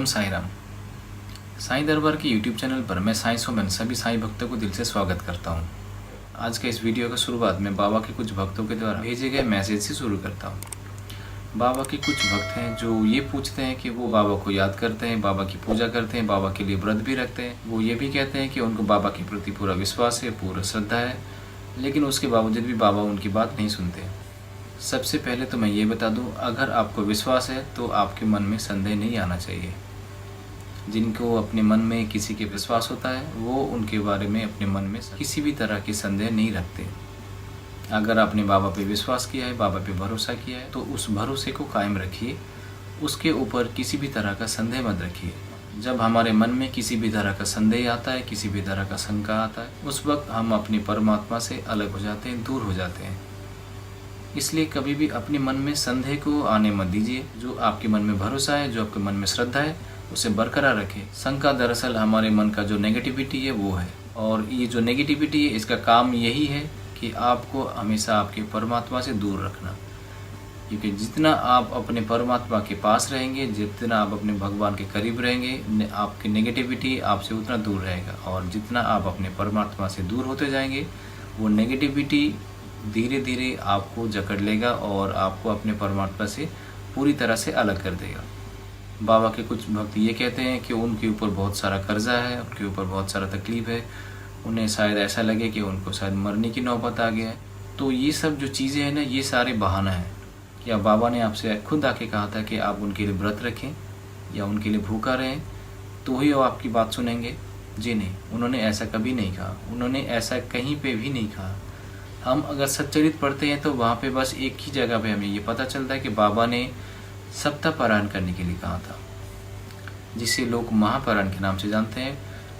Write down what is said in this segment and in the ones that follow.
ओम साई राम। साईं दरबार के YouTube channel पर मैं साईं सोमन सभी साईं भक्तों को दिल से स्वागत करता हूं। आज के इस वीडियो का शुरुआत मैं बाबा के कुछ भक्तों के द्वारा भेजे गए मैसेज से शुरू करता हूं। बाबा के कुछ भक्त हैं जो ये पूछते हैं कि वो बाबा को याद करते हैं, बाबा की पूजा करते हैं, बाबा के लिए व्रत भी रखते हैं। वो ये भी कहते हैं कि उनको बाबा के प्रति पूरा विश्वास है, पूरा श्रद्धा है, लेकिन उसके बावजूद भी बाबा उनकी बात नहीं सुनते। सबसे पहले तो मैं ये बता दूं, अगर आपको विश्वास है तो आपके मन में संदेह नहीं आना चाहिए। जिनको अपने मन में किसी के विश्वास होता है वो उनके बारे में अपने मन में किसी भी तरह की संदेह नहीं रखते। अगर आपने बाबा पे विश्वास किया है, बाबा पे भरोसा किया है, तो उस भरोसे को कायम रखिए। उसके ऊपर किसी भी तरह का संदेह मत रखिए। जब हमारे मन में किसी भी तरह का संदेह आता है, किसी भी तरह का शंका आता है, उस वक्त हम अपने परमात्मा से अलग हो जाते हैं, दूर हो जाते हैं। इसलिए कभी भी अपने मन में संदेह को आने मत दीजिए। जो आपके मन में भरोसा है, जो आपके मन में श्रद्धा है, उसे बरकरार रखें। शंका दरअसल हमारे मन का जो नेगेटिविटी है वो है, और ये जो नेगेटिविटी है इसका काम यही है कि आपको हमेशा आपके परमात्मा से दूर रखना। क्योंकि जितना आप अपने परमात्मा के पास रहेंगे, जितना आप अपने भगवान के करीब रहेंगे, आपकी नेगेटिविटी आपसे उतना दूर रहेगा। और जितना आप अपने परमात्मा से दूर होते जाएंगे, वो नेगेटिविटी धीरे धीरे आपको जकड़ लेगा और आपको अपने परमात्मा से पूरी तरह से अलग कर देगा। बाबा के कुछ भक्त ये कहते हैं कि उनके ऊपर बहुत सारा कर्जा है, उनके ऊपर बहुत सारा तकलीफ है, उन्हें शायद ऐसा लगे कि उनको शायद मरने की नौबत आ गया है। तो ये सब जो चीज़ें हैं ना, ये सारे बहाना है। क्या बाबा ने आपसे खुद आके कहा था कि आप उनके लिए व्रत रखें या उनके लिए भूखा रहें तो ही वो आपकी बात सुनेंगे? जी नहीं, उन्होंने ऐसा कभी नहीं कहा। उन्होंने ऐसा कहीं पे भी नहीं कहा। हम अगर सच्चरित पढ़ते हैं तो वहाँ पे बस एक ही जगह पे हमें ये पता चलता है कि बाबा ने सप्ताह पारायण करने के लिए कहा था, जिसे लोग महापारायण के नाम से जानते हैं,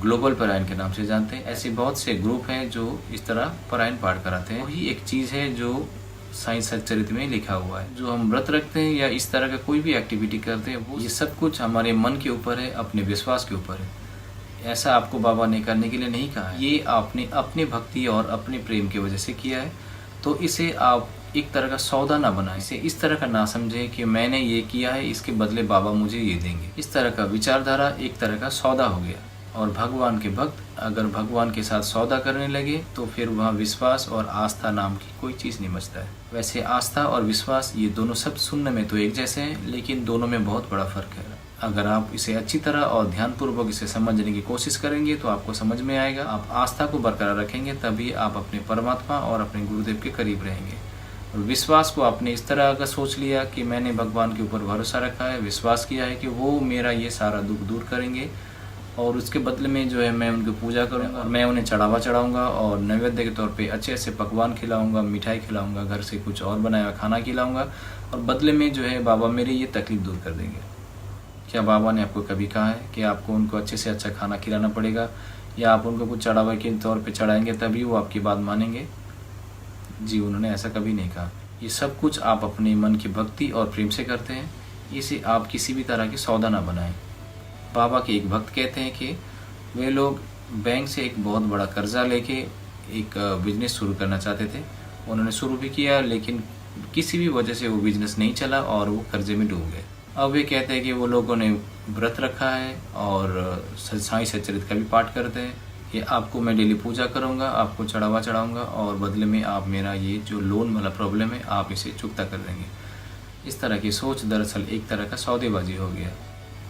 ग्लोबल पारायण के नाम से जानते हैं। ऐसे बहुत से ग्रुप हैं जो इस तरह पारायण पाठ कराते हैं। वही एक चीज़ है जो साईं सच्चरित में लिखा हुआ है। जो हम व्रत रखते हैं या इस तरह का कोई भी एक्टिविटी करते हैं, वो ये सब कुछ हमारे मन के ऊपर है, अपने विश्वास के ऊपर है। ऐसा आपको बाबा ने करने के लिए नहीं कहा है। ये आपने अपने भक्ति और अपने प्रेम की वजह से किया है। तो इसे आप एक तरह का सौदा ना बनाएं। इसे इस तरह का ना समझें कि मैंने ये किया है, इसके बदले बाबा मुझे ये देंगे। इस तरह का विचारधारा एक तरह का सौदा हो गया। और भगवान के भक्त अगर भगवान के साथ सौदा करने लगे तो फिर वहाँ विश्वास और आस्था नाम की कोई चीज़ नहीं बचता है। वैसे आस्था और विश्वास ये दोनों सब सुनने में तो एक जैसे हैं, लेकिन दोनों में बहुत बड़ा फर्क है। अगर आप इसे अच्छी तरह और ध्यानपूर्वक इसे समझने की कोशिश करेंगे तो आपको समझ में आएगा। आप आस्था को बरकरार रखेंगे तभी आप अपने परमात्मा और अपने गुरुदेव के करीब रहेंगे। और विश्वास को आपने इस तरह का सोच लिया कि मैंने भगवान के ऊपर भरोसा रखा है, विश्वास किया है कि वो मेरा ये सारा दुख दूर करेंगे और उसके बदले में जो है मैं उनकी पूजा करूँगा और मैं उन्हें चढ़ावा चढ़ाऊँगा और नैवेद्य के तौर पे अच्छे अच्छे पकवान खिलाऊँगा, मिठाई खिलाऊँगा, घर से कुछ और बनाया हुआ खाना खिलाऊँगा और बदले में जो है बाबा मेरी ये तकलीफ दूर कर देंगे। क्या बाबा ने आपको कभी कहा है कि आपको उनको अच्छे से अच्छा खाना खिलाना पड़ेगा या आप उनको कुछ चढ़ावा के तौर पे चढ़ाएंगे तभी वो आपकी बात मानेंगे? जी, उन्होंने ऐसा कभी नहीं कहा। ये सब कुछ आप अपने मन की भक्ति और प्रेम से करते हैं। इसे आप किसी भी तरह की सौदा ना बनाएं। बाबा के एक भक्त कहते हैं कि वे लोग बैंक से एक बहुत बड़ा कर्जा लेके एक बिजनेस शुरू करना चाहते थे। उन्होंने शुरू भी किया, लेकिन किसी भी वजह से वो बिजनेस नहीं चला और वो कर्जे में डूब गए। अब वे कहते हैं कि वो लोगों ने व्रत रखा है और साईं सच्चरित का भी पाठ करते हैं कि आपको मैं डेली पूजा करूंगा, आपको चढ़ावा चढ़ाऊंगा और बदले में आप मेरा ये जो लोन वाला प्रॉब्लम है आप इसे चुकता कर देंगे। इस तरह की सोच दरअसल एक तरह का सौदेबाजी हो गया।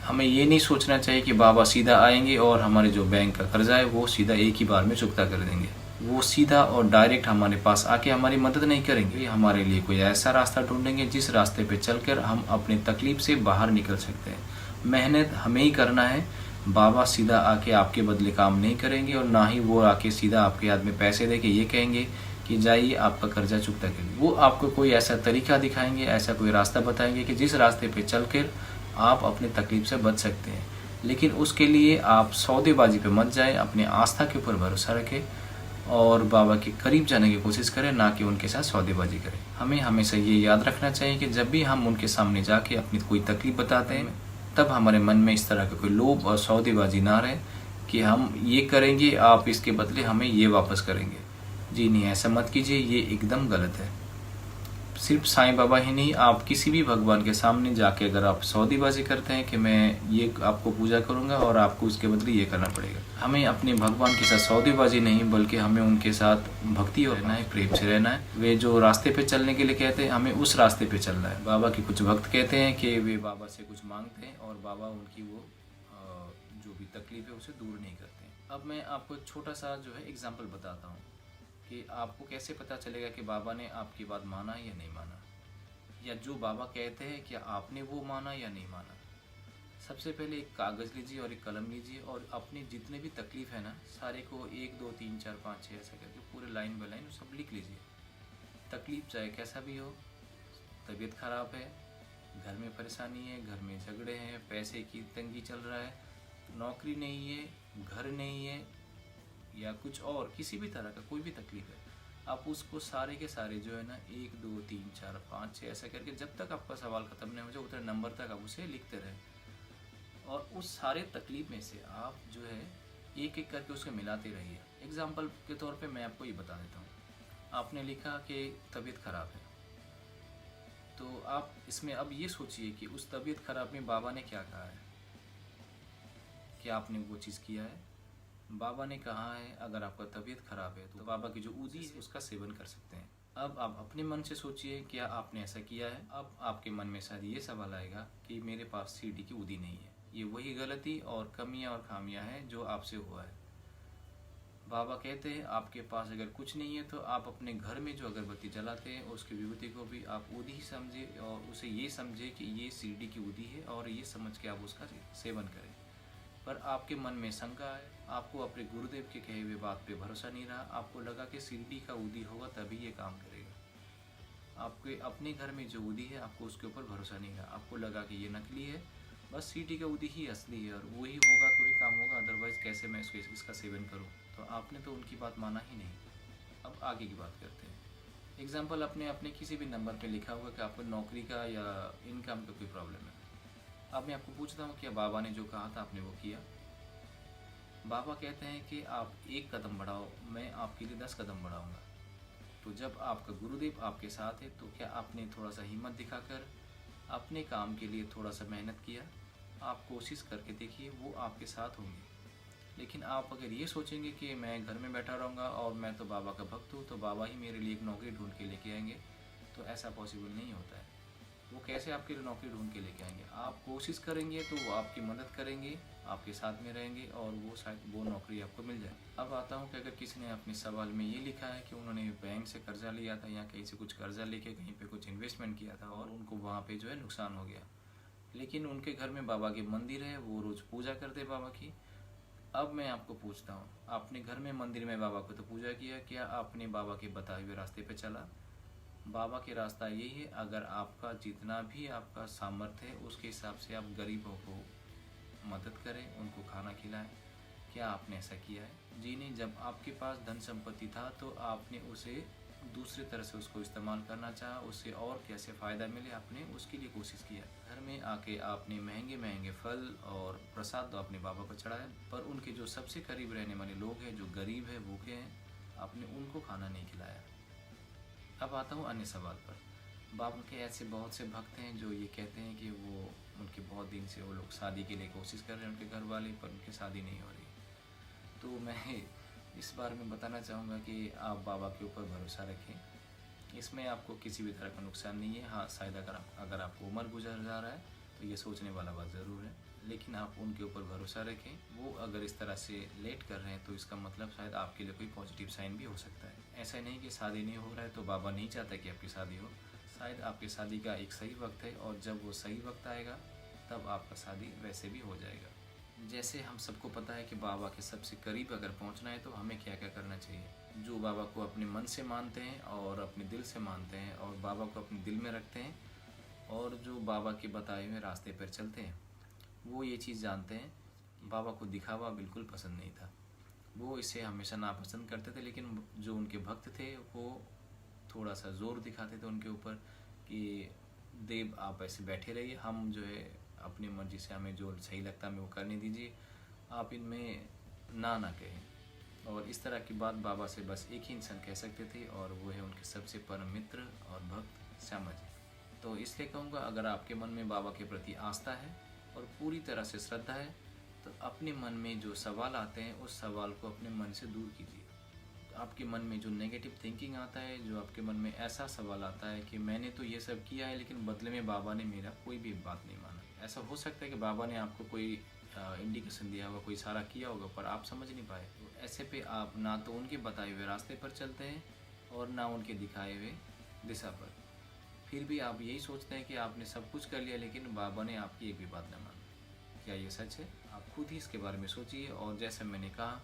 हमें ये नहीं सोचना चाहिए कि बाबा सीधा आएंगे और हमारे जो बैंक का कर्जा है वो सीधा एक ही बार में चुकता कर देंगे। वो सीधा और डायरेक्ट हमारे पास आके हमारी मदद नहीं करेंगे। हमारे लिए कोई ऐसा रास्ता ढूंढेंगे जिस रास्ते पे चलकर हम अपनी तकलीफ से बाहर निकल सकते हैं। मेहनत हमें ही करना है। बाबा सीधा आके आपके बदले काम नहीं करेंगे और ना ही वो आके सीधा आपके हाथ में पैसे दे के ये कहेंगे कि जाइए आपका कर्जा चुकता करिए। वो आपको कोई ऐसा तरीका दिखाएंगे, ऐसा कोई रास्ता बताएंगे कि जिस रास्ते पे चलकर आप अपनी तकलीफ से बच सकते हैं। लेकिन उसके लिए आप सौदेबाजी पे मत जाएं, अपने आस्था के ऊपर भरोसा रखें और बाबा के करीब जाने की कोशिश करें, ना कि उनके साथ सौदेबाजी करें। हमें हमेशा ये याद रखना चाहिए कि जब भी हम उनके सामने जाके अपनी कोई तकलीफ बताते हैं तब हमारे मन में इस तरह का कोई लोभ और सौदेबाजी ना रहे कि हम ये करेंगे, आप इसके बदले हमें ये वापस करेंगे। जी नहीं, ऐसा मत कीजिए, ये एकदम गलत है। सिर्फ साईं बाबा ही नहीं, आप किसी भी भगवान के सामने जाके अगर आप सौदेबाजी करते हैं कि मैं ये आपको पूजा करूंगा और आपको उसके बदले ये करना पड़ेगा, हमें अपने भगवान के साथ सौदेबाजी नहीं बल्कि हमें उनके साथ भक्ति रहना है, प्रेम से रहना है। वे जो रास्ते पे चलने के लिए कहते हैं हमें उस रास्ते पे चलना है। बाबा के कुछ भक्त कहते हैं कि वे बाबा से कुछ मांगते हैं और बाबा उनकी वो जो भी तकलीफ है उसे दूर नहीं करते। अब मैं आपको छोटा सा जो है एग्जाम्पल बताता हूँ कि आपको कैसे पता चलेगा कि बाबा ने आपकी बात माना या नहीं माना, या जो बाबा कहते हैं क्या आपने वो माना या नहीं माना। सबसे पहले एक कागज़ लीजिए और एक कलम लीजिए और अपने जितने भी तकलीफ़ है ना सारे को 1 2 3 4 5 6 ऐसा करके पूरे लाइन बाय लाइन सब लिख लीजिए। तकलीफ़ चाहे कैसा भी हो, तबीयत ख़राब है, घर में परेशानी है, घर में झगड़े हैं, पैसे की तंगी चल रहा है, नौकरी नहीं है, घर नहीं है, या कुछ और किसी भी तरह का कोई भी तकलीफ है, आप उसको सारे के सारे जो है ना 1 2 3 4 5 6 ऐसा करके जब तक आपका सवाल ख़त्म नहीं हो जाए उतने नंबर तक आप उसे लिखते रहें और उस सारे तकलीफ में से आप जो है एक एक करके उसको मिलाते रहिए। एग्जाम्पल के तौर पे मैं आपको ये बता देता हूँ, आपने लिखा कि तबीयत ख़राब है, तो आप इसमें अब ये सोचिए कि उस तबीयत ख़राब में बाबा ने क्या कहा है, क्या आपने वो चीज़ किया है। बाबा ने कहा है अगर आपका तबीयत ख़राब है तो बाबा की जो ऊदी है उसका सेवन कर सकते हैं। अब आप अपने मन से सोचिए क्या आपने ऐसा किया है। अब आपके मन में शायद ये सवाल आएगा कि मेरे पास सीढ़ी की ऊदी नहीं है। ये वही गलती और कमियां और खामियां हैं जो आपसे हुआ है। बाबा कहते हैं आपके पास अगर कुछ नहीं है तो आप अपने घर में जो अगरबत्ती जलाते हैं उसकी विभूति को भी आप ऊदी ही समझे और उसे ये समझे कि ये सीढ़ी की ऊदी है और ये समझ के आप उसका सेवन करें। पर आपके मन में शंका है, आपको अपने गुरुदेव के कहे हुए बात पे भरोसा नहीं रहा, आपको लगा कि सीढ़ी का ऊदी होगा तभी ये काम करेगा। आपके अपने घर में जो ऊदी है आपको उसके ऊपर भरोसा नहीं रहा, आपको लगा कि ये नकली है, बस सीढ़ी का ऊदी ही असली है और वही होगा तो ही काम होगा, अदरवाइज़ कैसे मैं इसका सेवन करूँ। तो आपने तो उनकी बात माना ही नहीं। अब आगे की बात करते हैं। एग्जाम्पल आपने अपने किसी भी नंबर पर लिखा होगा कि आपको नौकरी का या इनकम का कोई प्रॉब्लम है। अब मैं आपको पूछता हूँ क्या बाबा ने जो कहा था आपने वो किया। बाबा कहते हैं कि आप 1 कदम बढ़ाओ, मैं आपके लिए 10 कदम बढ़ाऊंगा। तो जब आपका गुरुदेव आपके साथ है तो क्या आपने थोड़ा सा हिम्मत दिखाकर अपने काम के लिए थोड़ा सा मेहनत किया। आप कोशिश करके देखिए, वो आपके साथ होंगे। लेकिन आप अगर ये सोचेंगे कि मैं घर में बैठा रहूँगा और मैं तो बाबा का भक्त हूँ तो बाबा ही मेरे लिए एक नौकरी ढूंढ के लेके आएंगे, तो ऐसा पॉसिबल नहीं होता है। वो कैसे आपके लिए नौकरी ढूंढ के लेके आएंगे। आप कोशिश करेंगे तो वो आपकी मदद करेंगे, आपके साथ में रहेंगे और वो शायद वो नौकरी आपको मिल जाए। अब आता हूँ कि अगर किसी ने अपने सवाल में ये लिखा है कि उन्होंने बैंक से कर्जा लिया था या कहीं से कुछ कर्जा लेके कहीं पे कुछ इन्वेस्टमेंट किया था और उनको वहाँ पे जो है नुकसान हो गया, लेकिन उनके घर में बाबा के मंदिर है, वो रोज़ पूजा करते बाबा की। अब मैं आपको पूछता हूँ, आपने घर में मंदिर में बाबा को तो पूजा किया, क्या आपने बाबा के बताए हुए रास्ते पे चला। बाबा के रास्ता यही है, अगर आपका जितना भी आपका सामर्थ्य है उसके हिसाब से आप गरीबों को मदद करें, उनको खाना खिलाएं। क्या आपने ऐसा किया है। जी नहीं। जब आपके पास धन संपत्ति था तो आपने उसे दूसरी तरह से उसको इस्तेमाल करना चाहा, उससे और कैसे फ़ायदा मिले आपने उसके लिए कोशिश किया। घर में आके आपने महंगे महंगे फल और प्रसाद तो अपने बाबा को चढ़ाया, पर उनके जो सबसे करीब रहने वाले लोग हैं, जो गरीब है, भूखे हैं, आपने उनको खाना नहीं खिलाया। अब आता हूँ अन्य सवाल पर। बाबा के ऐसे बहुत से भक्त हैं जो ये कहते हैं कि वो उनके बहुत दिन से वो लोग शादी के लिए कोशिश कर रहे हैं, उनके घर वाले, पर उनकी शादी नहीं हो रही। तो मैं इस बारे में बताना चाहूँगा कि आप बाबा के ऊपर भरोसा रखें, इसमें आपको किसी भी तरह का नुकसान नहीं है। हाँ, शायद अगर आपको उम्र गुजर जा रहा है तो ये सोचने वाला बात ज़रूर है, लेकिन आप उनके ऊपर भरोसा रखें। वो अगर इस तरह से लेट कर रहे हैं तो इसका मतलब शायद आपके लिए कोई पॉजिटिव साइन भी हो सकता है। ऐसा नहीं कि शादी नहीं हो रहा है तो बाबा नहीं चाहता कि आपकी शादी हो। शायद आपकी शादी का एक सही वक्त है और जब वो सही वक्त आएगा तब आपका शादी वैसे भी हो जाएगा। जैसे हम सबको पता है कि बाबा के सबसे करीब अगर पहुंचना है तो हमें क्या क्या करना चाहिए। जो बाबा को अपने मन से मानते हैं और अपने दिल से मानते हैं और बाबा को अपने दिल में रखते हैं और जो बाबा के बताए हुए रास्ते पर चलते हैं, वो ये चीज़ जानते हैं। बाबा को दिखावा बिल्कुल पसंद नहीं था, वो इसे हमेशा नापसंद करते थे, लेकिन जो उनके भक्त थे वो थोड़ा सा ज़ोर दिखाते थे उनके ऊपर कि देव आप ऐसे बैठे रहिए, हम जो है अपनी मर्ज़ी से हमें जो सही लगता है हमें वो करने दीजिए, आप इनमें ना कहें। और इस तरह की बात बाबा से बस एक ही इंसान कह सकते थे, और वो है उनके सबसे परम मित्र और भक्त श्यामा जी। तो इसलिए कहूँगा, अगर आपके मन में बाबा के प्रति आस्था है और पूरी तरह से श्रद्धा है, तो अपने मन में जो सवाल आते हैं उस सवाल को अपने मन से दूर कीजिए। आपके मन में जो नेगेटिव थिंकिंग आता है, जो आपके मन में ऐसा सवाल आता है कि मैंने तो ये सब किया है लेकिन बदले में बाबा ने मेरा कोई भी बात नहीं माना। ऐसा हो सकता है कि बाबा ने आपको कोई इंडिकेशन दिया होगा, कोई इशारा किया होगा, पर आप समझ नहीं पाए। तो ऐसे पे आप ना तो उनके बताए हुए रास्ते पर चलते हैं और ना उनके दिखाए हुए दिशा पर। फिर भी आप यही सोचते हैं कि आपने सब कुछ कर लिया लेकिन बाबा ने आपकी एक भी बात न मानी। क्या ये सच है? आप खुद ही इसके बारे में सोचिए। और जैसे मैंने कहा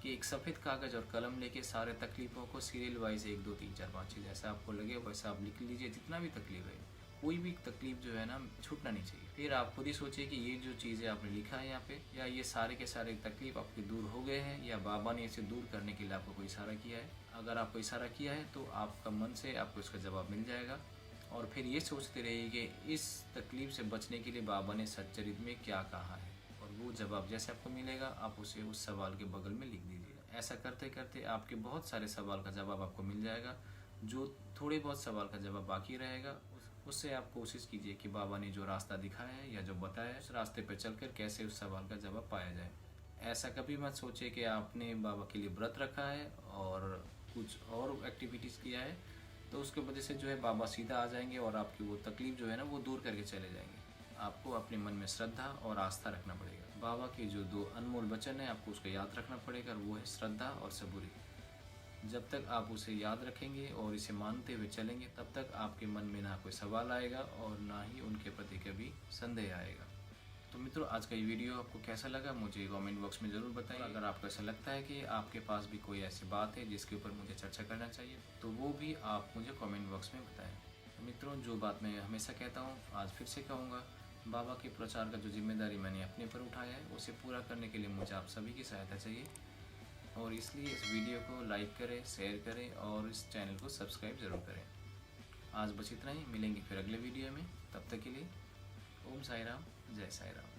कि एक सफ़ेद कागज़ और कलम लेके सारे तकलीफ़ों को सीरियल वाइज 1 2 3 4 5 6 जैसा आपको लगे वैसा आप लिख लीजिए। जितना भी तकलीफ़ है, कोई भी तकलीफ़ जो है ना, छूटना नहीं चाहिए। फिर आप खुद ही सोचिए कि ये जो चीज़ें आपने लिखा है यहाँ पे, या ये सारे के सारे तकलीफ़ आपके दूर हो गए हैं, या बाबा ने इसे दूर करने के लिए आपको कोई इशारा किया है। अगर आपको इशारा किया है तो आपका मन से आपको इसका जवाब मिल जाएगा। और फिर ये सोचते रहिए कि इस तकलीफ़ से बचने के लिए बाबा ने सच्चरित्र में क्या कहा है, और वो जवाब जैसे आपको मिलेगा आप उसे उस सवाल के बगल में लिख दीजिए। ऐसा करते करते आपके बहुत सारे सवाल का जवाब आपको मिल जाएगा। जो थोड़े बहुत सवाल का जवाब बाकी रहेगा उससे आप कोशिश कीजिए कि बाबा ने जो रास्ता दिखाया है या जो बताया है उस रास्ते पर चलकर कैसे उस सवाल का जवाब पाया जाए। ऐसा कभी मत सोचिए कि आपने बाबा के लिए व्रत रखा है और कुछ और एक्टिविटीज़ किया है तो उसके वजह से जो है बाबा सीधा आ जाएंगे और आपकी वो तकलीफ़ जो है ना वो दूर करके चले जाएंगे। आपको अपने मन में श्रद्धा और आस्था रखना पड़ेगा। बाबा के जो 2 अनमोल वचन है आपको उसको याद रखना पड़ेगा, और वो है श्रद्धा और सबूरी। जब तक आप उसे याद रखेंगे और इसे मानते हुए चलेंगे तब तक आपके मन में ना कोई सवाल आएगा और ना ही उनके प्रति कभी संदेह आएगा। तो मित्रों, आज का ये वीडियो आपको कैसा लगा मुझे कमेंट बॉक्स में ज़रूर बताइए। अगर आपको ऐसा लगता है कि आपके पास भी कोई ऐसी बात है जिसके ऊपर मुझे चर्चा करना चाहिए तो वो भी आप मुझे कमेंट बॉक्स में बताएं। तो मित्रों, जो बात मैं हमेशा कहता हूँ आज फिर से कहूँगा, बाबा के प्रचार का जो जिम्मेदारी मैंने अपने पर उठाया है उसे पूरा करने के लिए मुझे आप सभी की सहायता चाहिए, और इसलिए इस वीडियो को लाइक करें, शेयर करें और इस चैनल को सब्सक्राइब ज़रूर करें। आज बस इतना ही, मिलेंगे फिर अगले वीडियो में। तब तक के लिए ओम साई राम, जय साई राम।